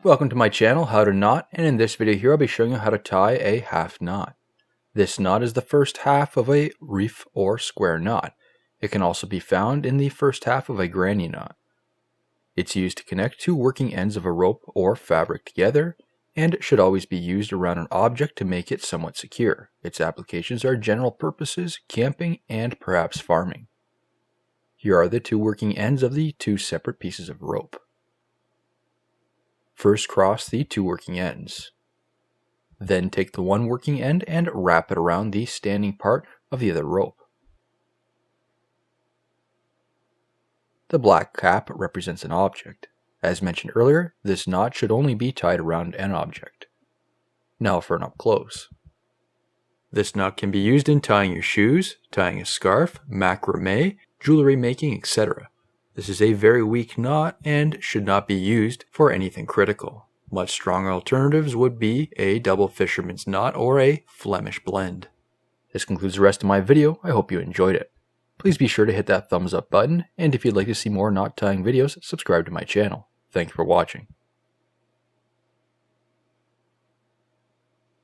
Welcome to my channel, How to Knot, and in this video here I'll be showing you how to tie a half knot. This knot is the first half of a reef or square knot. It can also be found in the first half of a granny knot. It's used to connect two working ends of a rope or fabric together, and should always be used around an object to make it somewhat secure. Its applications are general purposes, camping, and perhaps farming. Here are the two working ends of the two separate pieces of rope. First cross the two working ends. Then take the one working end and wrap it around the standing part of the other rope. The black cap represents an object. As mentioned earlier, this knot should only be tied around an object. Now for an up close. This knot can be used in tying your shoes, tying a scarf, macrame, jewelry making, etc. This is a very weak knot and should not be used for anything critical. Much stronger alternatives would be a double fisherman's knot or a Flemish blend. This concludes the rest of my video. I hope you enjoyed it. Please be sure to hit that thumbs up button, and if you'd like to see more knot tying videos, subscribe to my channel. Thank you for watching.